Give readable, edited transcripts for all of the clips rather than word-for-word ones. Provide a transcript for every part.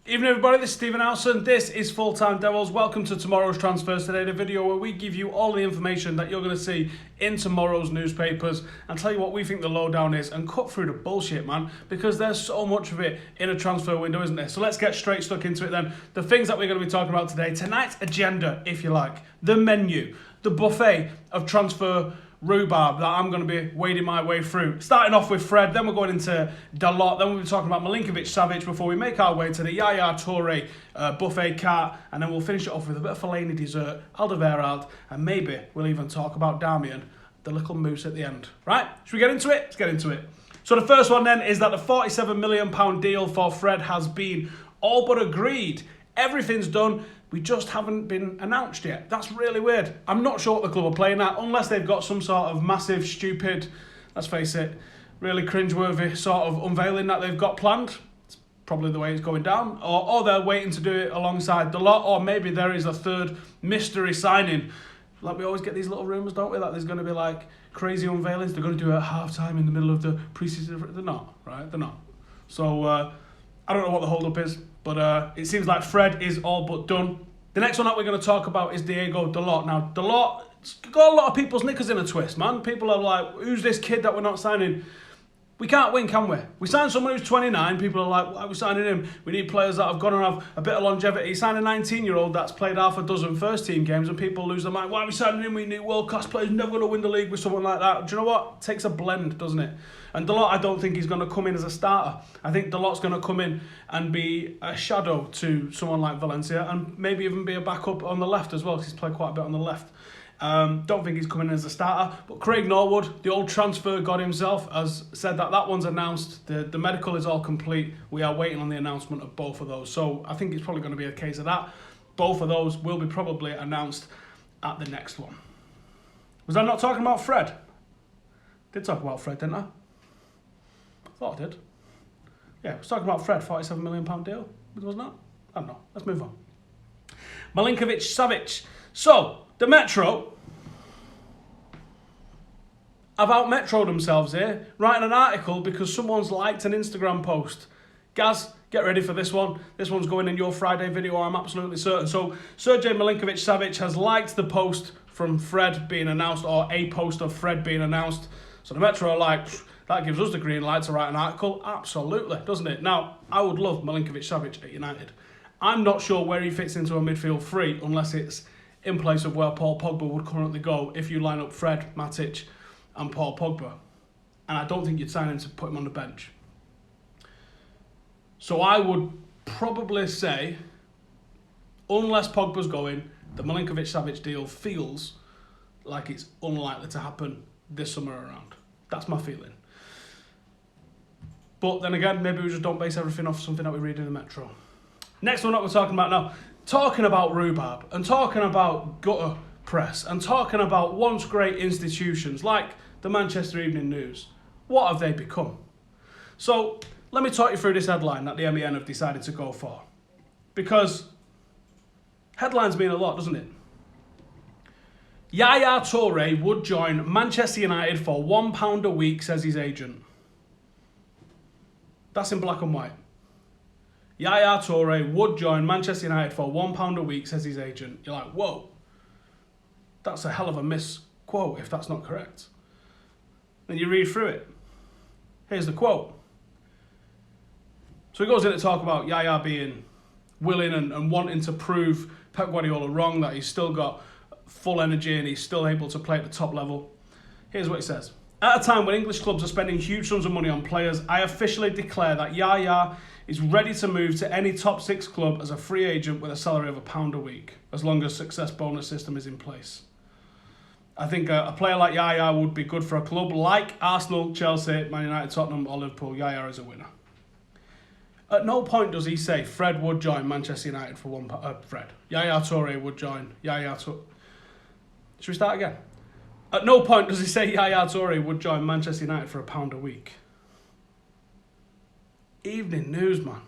Evening everybody, this is Stephen Howson, this is Full Time Devils. Welcome to tomorrow's Transfers Today, the video where we give you all the information that you're going to see in tomorrow's newspapers and tell you what we think the lowdown is and cut through the bullshit, man, because there's so much of it in a transfer window, isn't there? So let's get straight stuck into it then. The things that we're going to be talking about today, tonight's agenda, if you like, the menu, the buffet of transfer rhubarb that I'm going to be wading my way through. Starting off with Fred, then we're going into Dalot, then we'll be talking about Milinkovic-Savic before we make our way to the Yaya Toure buffet cart, and then we'll finish it off with a bit of Fellaini dessert, Alderweireld, and maybe we'll even talk about Darmian, the little moose at the end. Right? Should we get into it? Let's get into it. So the first one then is that the £47 million deal for Fred has been all but agreed. Everything's done. We just haven't been announced yet. That's really weird. I'm not sure what the club are playing at, unless they've got some sort of massive, stupid, let's face it, really cringeworthy sort of unveiling that they've got planned. It's probably the way it's going down. Or they're waiting to do it alongside Dalot, or maybe there is a third mystery signing. Like we always get these little rumours, don't we? That there's going to be like crazy unveilings. They're going to do it at half-time in the middle of the pre-season. They're not, right? They're not. So I don't know what the hold-up is. But it seems like Fred is all but done. The next one that we're going to talk about is Diego Dalot. Now, Dalot's got a lot of people's knickers in a twist, man. People are like, who's this kid that we're not signing? We can't win, can we? We signed someone who's 29. People are like, why are we signing him? We need players that have gone and have a bit of longevity. You sign a 19-year-old that's played half a dozen first-team games and people lose their mind. Why are we signing him? We need world-class players. Never going to win the league with someone like that. Do you know what? It takes a blend, doesn't it? And Dalot, I don't think he's going to come in as a starter. I think Dalot's going to come in and be a shadow to someone like Valencia and maybe even be a backup on the left as well, because he's played quite a bit on the left. Don't think he's coming in as a starter. But Craig Norwood, the old transfer god himself, has said that that one's announced. The medical is all complete. We are waiting on the announcement of both of those. So I think it's probably going to be a case of that. Both of those will be probably announced at the next one. Was I not talking about Fred? Did talk about Fred, didn't I? I thought I did. Yeah, I was talking about Fred, £47 million deal. Wasn't that? I don't know. Let's move on. Milinkovic-Savic. So, the Metro have out-metroed themselves here, writing an article because someone's liked an Instagram post. Gaz, get ready for this one. This one's going in your Friday video, I'm absolutely certain. So, Sergej Milinkovic-Savic has liked the post from Fred being announced, or a post of Fred being announced. So the Metro are like, that gives us the green light to write an article. Absolutely, doesn't it? Now, I would love Milinkovic-Savic at United. I'm not sure where he fits into a midfield three unless it's in place of where Paul Pogba would currently go if you line up Fred, Matic and Paul Pogba. And I don't think you'd sign him to put him on the bench. So I would probably say, unless Pogba's going, the Milinkovic-Savic deal feels like it's unlikely to happen this summer around. That's my feeling. But then again, maybe we just don't base everything off something that we read in the Metro. Next one that we're talking about now, talking about rhubarb and talking about gutter press and talking about once great institutions like the Manchester Evening News. What have they become? So let me talk you through this headline that the MEN have decided to go for. Because headlines mean a lot, doesn't it? Yaya Toure would join Manchester United for £1 a week, says his agent. That's in black and white. Yaya Toure would join Manchester United for £1 a week, says his agent. You're like, whoa. That's a hell of a misquote if that's not correct. Then you read through it. Here's the quote. So he goes in to talk about Yaya being willing and wanting to prove Pep Guardiola wrong, that he's still got full energy and he's still able to play at the top level. Here's what he says. At a time when English clubs are spending huge sums of money on players, I officially declare that Yaya is ready to move to any top six club as a free agent with a salary of £1 a week, as long as success bonus system is in place. I think a player like Yaya would be good for a club like Arsenal, Chelsea, Man United, Tottenham or Liverpool. Yaya is a winner. At no point does he say Fred would join Manchester United for £1. Yaya Toure would join Yaya Toure. Should we start again? At no point does he say Yaya Toure would join Manchester United for £1 a week. Evening News, man.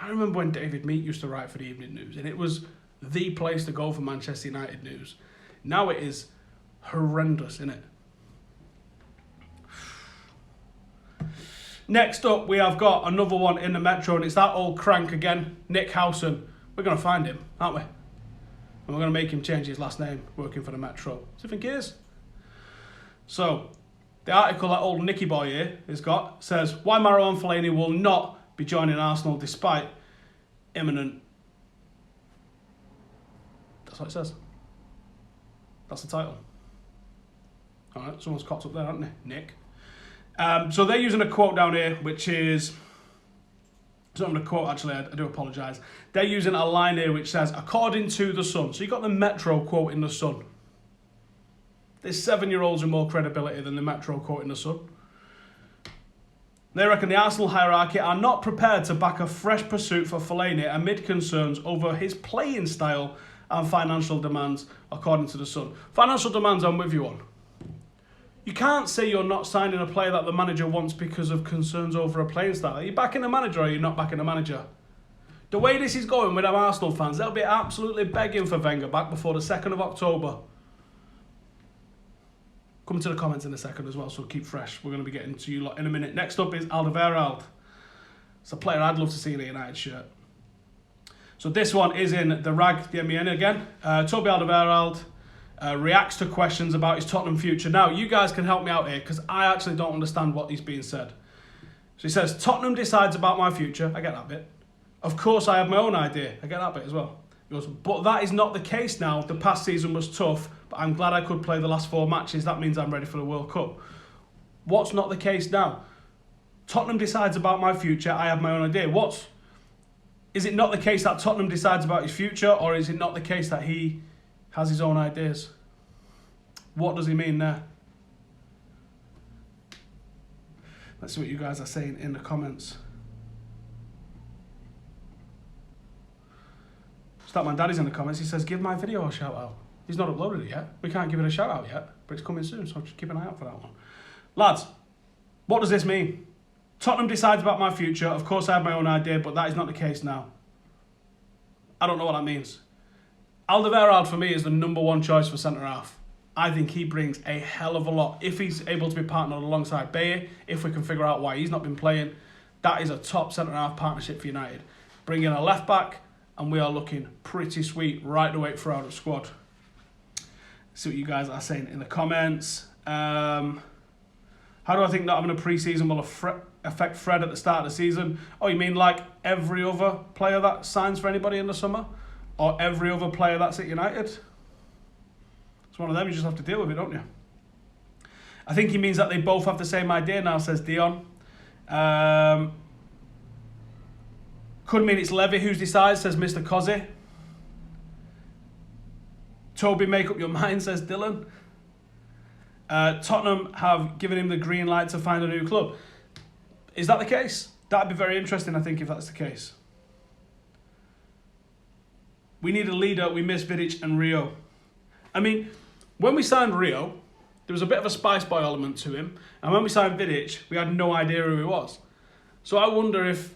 I remember when David Meek used to write for the Evening News, and it was the place to go for Manchester United news. Now it is horrendous, isn't it? Next up, we have got another one in the Metro, and it's that old crank again, Nick Howson. We're going to find him, aren't we? And we're going to make him change his last name, working for the Metro. So you think he is? So, the article that old Nicky boy here has got says, why Marouane Fellaini will not be joining Arsenal despite imminent... That's what it says. That's the title. Alright, someone's cocked up there, haven't they? Nick. So they're using a quote down here, which is... It's not going to quote, actually, I do apologise. They're using a line here which says, according to The Sun. So you've got the Metro quoting The Sun. There's 7-year-olds with more credibility than the Metro quoting The Sun. They reckon the Arsenal hierarchy are not prepared to back a fresh pursuit for Fellaini amid concerns over his playing style and financial demands, according to The Sun. Financial demands I'm with you on. You can't say you're not signing a player that the manager wants because of concerns over a playing style. Are you backing the manager or are you not backing the manager? The way this is going with our Arsenal fans, they'll be absolutely begging for Wenger back before the 2nd of October. Come to the comments in a second as well, so keep fresh. We're going to be getting to you lot in a minute. Next up is Alderweireld. It's a player I'd love to see in a United shirt. So this one is in the RAG, the MEN again. Toby Alderweireld reacts to questions about his Tottenham future. Now, you guys can help me out here because I actually don't understand what is being said. So he says, Tottenham decides about my future. I get that bit. Of course, I have my own idea. I get that bit as well. He goes, but that is not the case now. The past season was tough, but I'm glad I could play the last 4 matches. That means I'm ready for the World Cup. What's not the case now? Tottenham decides about my future. I have my own idea. Is it not the case that Tottenham decides about his future, or is it not the case that he has his own ideas? What does he mean there? Let's see what you guys are saying in the comments. Statman Daddy's in the comments. He says, give my video a shout out. He's not uploaded it yet. We can't give it a shout out yet, but it's coming soon, so just keep an eye out for that one. Lads, what does this mean? Tottenham decides about my future. Of course I have my own idea, but that is not the case now. I don't know what that means. Alderweireld for me is the #1 choice for centre-half. I think he brings a hell of a lot. If he's able to be partnered alongside Baye, if we can figure out why he's not been playing, that is a top centre-half partnership for United. Bring in a left-back, and we are looking pretty sweet right the way throughout the squad. See what you guys are saying in the comments. How do I think not having a pre-season will affect Fred at the start of the season? Oh, you mean like every other player that signs for anybody in the summer? Or every other player that's at United? It's one of them, you just have to deal with it, don't you? I think he means that they both have the same idea now, says Dion. Could mean it's Levy who's decided, says Mr. Cozzy. Toby, make up your mind, says Dylan. Tottenham have given him the green light to find a new club. Is that the case? That'd be very interesting, I think, if that's the case. We need a leader. We miss Vidic and Rio. I mean, when we signed Rio, there was a bit of a Spice Boy element to him. And when we signed Vidic, we had no idea who he was. So I wonder if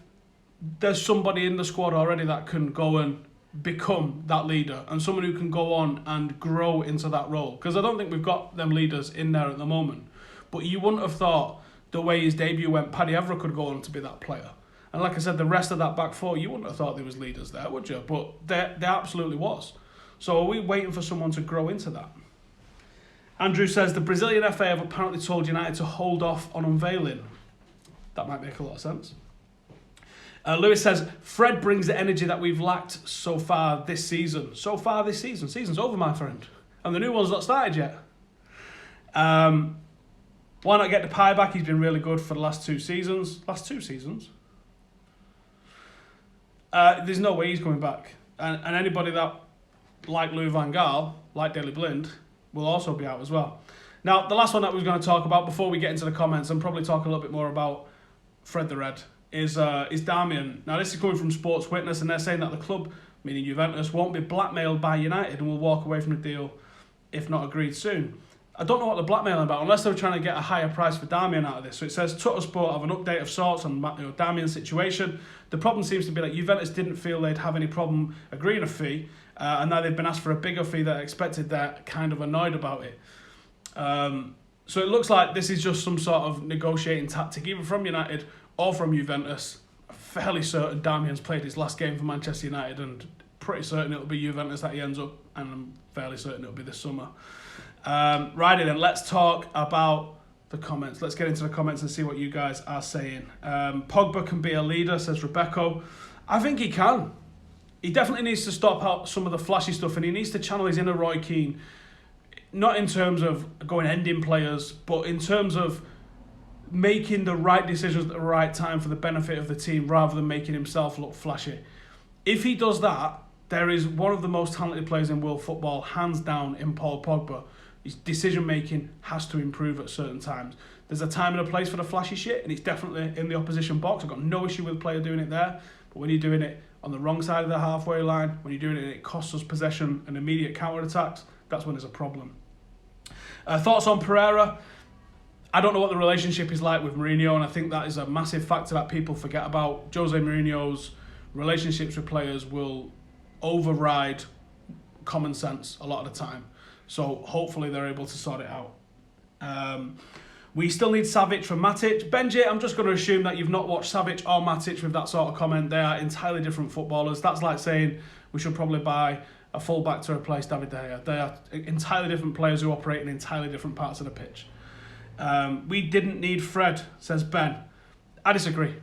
there's somebody in the squad already that can go and become that leader. And someone who can go on and grow into that role. Because I don't think we've got them leaders in there at the moment. But you wouldn't have thought the way his debut went, Paddy Evra could go on to be that player. And like I said, the rest of that back four, you wouldn't have thought there was leaders there, would you? But there absolutely was. So are we waiting for someone to grow into that? Andrew says, the Brazilian FA have apparently told United to hold off on unveiling. That might make a lot of sense. Lewis says, Fred brings the energy that we've lacked so far this season. So far this season? Season's over, my friend. And the new one's not started yet. Why not get Depay back? He's been really good for the last 2 seasons. Last 2 seasons? There's no way he's coming back. And anybody that, like Louis van Gaal, like Daley Blind, will also be out as well. Now, the last one that we were going to talk about before we get into the comments and probably talk a little bit more about Fred the Red is Darmian. Now, this is coming from Sports Witness, and they're saying that the club, meaning Juventus, won't be blackmailed by United and will walk away from the deal if not agreed soon. I don't know what they're blackmailing about, unless they're trying to get a higher price for Darmian out of this. So it says, Tuttosport have an update of sorts on Darmian's situation. The problem seems to be that Juventus didn't feel they'd have any problem agreeing a fee, and now they've been asked for a bigger fee than expected. They're kind of annoyed about it. So it looks like this is just some sort of negotiating tactic, either from United or from Juventus. I'm fairly certain Damian's played his last game for Manchester United, and pretty certain it'll be Juventus that he ends up, and I'm fairly certain it'll be this summer. Righty then, let's talk about the comments. Let's get into the comments and see what you guys are saying. Pogba can be a leader, says Rebecca. I think he can. He definitely needs to stop out some of the flashy stuff, and he needs to channel his inner Roy Keane, not in terms of going ending players, but in terms of making the right decisions at the right time for the benefit of the team, rather than making himself look flashy. If he does that, there is one of the most talented players in world football, hands down, in Paul Pogba. His decision-making has to improve at certain times. There's a time and a place for the flashy shit, and it's definitely in the opposition box. I've got no issue with a player doing it there. But when you're doing it on the wrong side of the halfway line, when you're doing it and it costs us possession and immediate counter-attacks, that's when there's a problem. Thoughts on Pereira? I don't know what the relationship is like with Mourinho, and I think that is a massive factor that people forget about. Jose Mourinho's relationships with players will override common sense a lot of the time. So hopefully they're able to sort it out. We still need Savic for Matic. Benji, I'm just going to assume that you've not watched Savic or Matic with that sort of comment. They are entirely different footballers. That's like saying we should probably buy a full-back to replace David De Gea. They are entirely different players who operate in entirely different parts of the pitch. We didn't need Fred, says Ben. I disagree.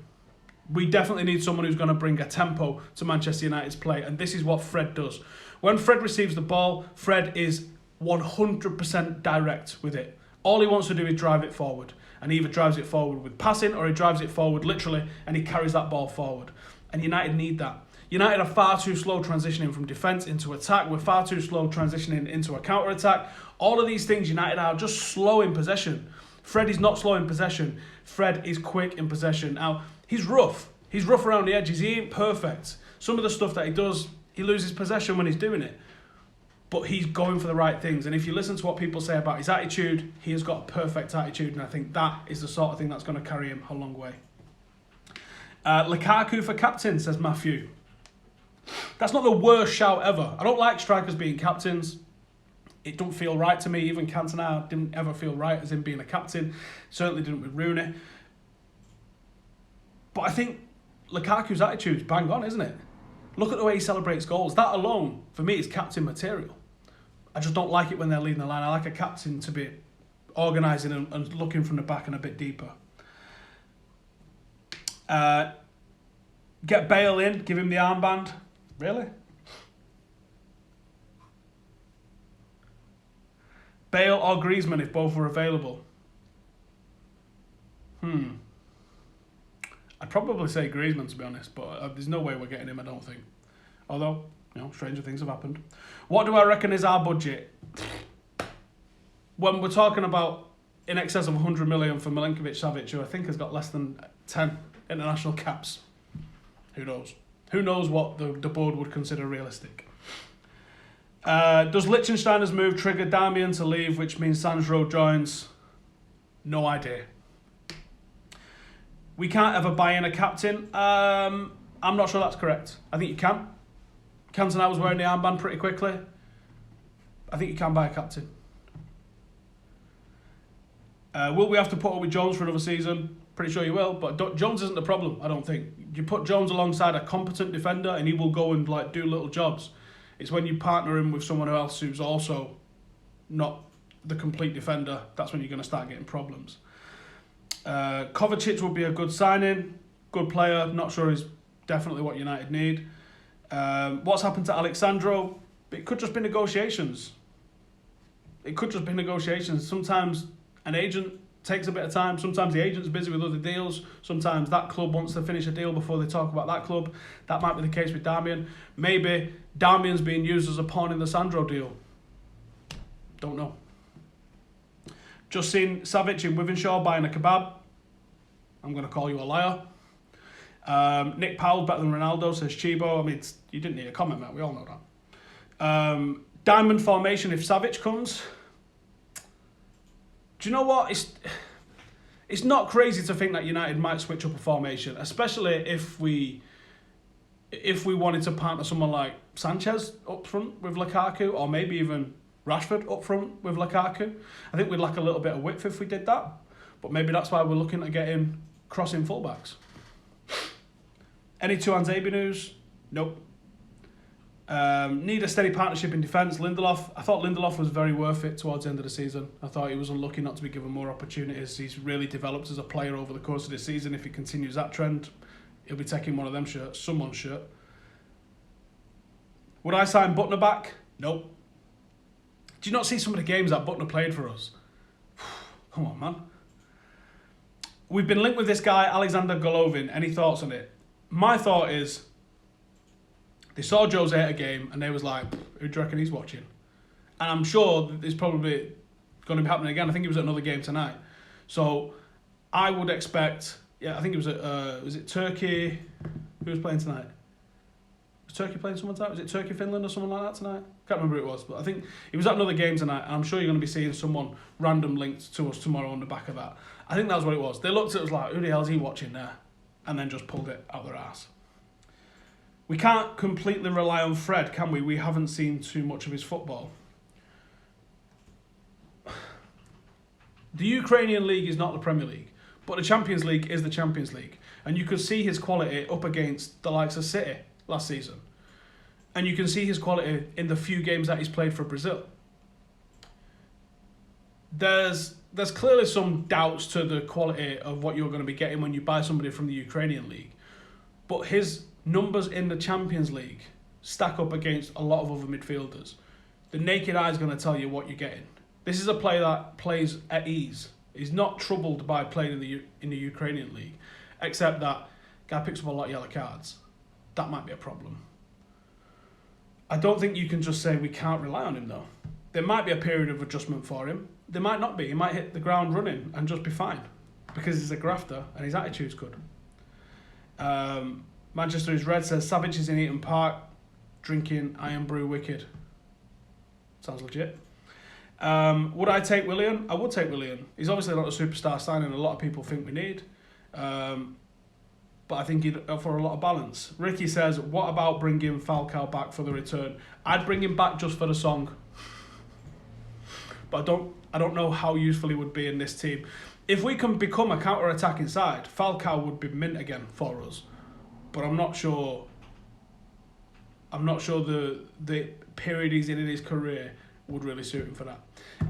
We definitely need someone who's going to bring a tempo to Manchester United's play, and this is what Fred does. When Fred receives the ball, Fred is 100% direct with it. All he wants to do is drive it forward, and he either drives it forward with passing or he drives it forward literally, and he carries that ball forward. And United need that. United are far too slow transitioning from defence into attack. We're far too slow transitioning into a counter-attack. All of these things, United are just slow in possession. Fred is not slow in possession. Fred is quick in possession. Now, he's rough. He's rough around the edges. He ain't perfect. Some of the stuff that he does, he loses possession when he's doing it. But he's going for the right things. And if you listen to what people say about his attitude, he has got a perfect attitude. And I think that is the sort of thing that's going to carry him a long way. Lukaku for captain, says Matthew. That's not the worst shout ever. I don't like strikers being captains. It don't feel right to me. Even Cantona didn't ever feel right as him being a captain. Certainly didn't with Rooney. But I think Lukaku's attitude's bang on, isn't it? Look at the way he celebrates goals. That alone, for me, is captain material. I just don't like it when they're leading the line. I like a captain to be organising and looking from the back and a bit deeper. Get Bale in, give him the armband. Really? Bale or Griezmann if both were available? I'd probably say Griezmann, to be honest, but there's no way we're getting him, I don't think. Although, stranger things have happened. What do I reckon is our budget? When we're talking about in excess of 100 million for Milinkovic-Savic, who I think has got less than 10 international caps. Who knows? Who knows what the board would consider realistic? Does Liechtensteiner's move trigger Damian to leave, which means Sandro joins? No idea. We can't ever buy in a captain. I'm not sure that's correct. I think you can. Cantona was wearing the armband pretty quickly. I think you can buy a captain. Will we have to put up with Jones for another season? Pretty sure you will, but Jones isn't the problem, I don't think. You put Jones alongside a competent defender and he will go and do little jobs. It's when you partner him with someone else who's also not the complete defender, that's when you're going to start getting problems. Kovacic would be a good signing, good player, not sure he's definitely what United need. What's happened to Alexandro? It could just be negotiations. Sometimes an agent takes a bit of time. Sometimes the agent's busy with other deals. Sometimes that club wants to finish a deal before they talk about that club. That might be the case with Damian. Maybe Damian's being used as a pawn in the Sandro deal. Don't know. Just seen Savic in Wivenshaw buying a kebab. I'm going to call you a liar. Nick Powell's better than Ronaldo, says Chibo. I mean, you didn't need a comment, mate. We all know that. Diamond formation if Savic comes. Do you know what? It's not crazy to think that United might switch up a formation, especially if we wanted to partner someone like Sanchez up front with Lukaku, or maybe even Rashford up front with Lukaku. I think we'd lack a little bit of width if we did that, but maybe that's why we're looking at getting crossing fullbacks. Any Tuanzebe news? Nope. Need a steady partnership in defence. Lindelof. I thought Lindelof was very worth it towards the end of the season. I thought he was unlucky not to be given more opportunities. He's really developed as a player over the course of the season. If he continues that trend, he'll be taking one of them shirts, someone's shirt. Would I sign Butner back? Nope. Do you not see some of the games that Butner played for us? Come on, man. We've been linked with this guy, Alexander Golovin. Any thoughts on it? My thought is, they saw Jose at a game and they was like, who do you reckon he's watching? And I'm sure it's probably going to be happening again. I think he was at another game tonight. So I would expect, I think it was at, was it Turkey? Who was playing tonight? Was Turkey playing someone tonight? Was it Turkey, Finland or someone like that tonight? Can't remember who it was, but I think he was at another game tonight, and I'm sure you're going to be seeing someone random linked to us tomorrow on the back of that. I think that was what it was. They looked at us like, who the hell is he watching there? And then just pulled it out their ass. We can't completely rely on Fred, can we? We haven't seen too much of his football. The Ukrainian League is not the Premier League, but the Champions League is the Champions League. And you could see his quality up against the likes of City last season. And you can see his quality in the few games that he's played for Brazil. There's clearly some doubts to the quality of what you're going to be getting when you buy somebody from the Ukrainian League. But his numbers in the Champions League stack up against a lot of other midfielders. The naked eye is going to tell you what you're getting. This is a player that plays at ease. He's not troubled by playing in the Ukrainian League, except that guy picks up a lot of yellow cards. That might be a problem. I don't think you can just say we can't rely on him though. There might be a period of adjustment for him. There might not be. He might hit the ground running and just be fine because he's a grafter and his attitude's good. Manchester is Red says Savage is in Eaton Park drinking Iron Brew Wicked. Sounds legit. Would I take Willian? I would take Willian. He's obviously not a superstar signing a lot of people think we need. But I think he'd offer a lot of balance. Ricky says, what about bringing Falcao back for the return? I'd bring him back just for the song. But I don't know how useful he would be in this team. If we can become a counter-attacking side, Falcao would be mint again for us. But I'm not sure the period he's in his career would really suit him for that.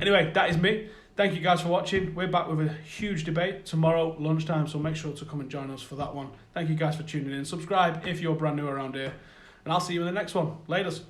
Anyway, that is me. Thank you guys for watching. We're back with a huge debate tomorrow lunchtime, so make sure to come and join us for that one. Thank you guys for tuning in. Subscribe if you're brand new around here, and I'll see you in the next one. Laters.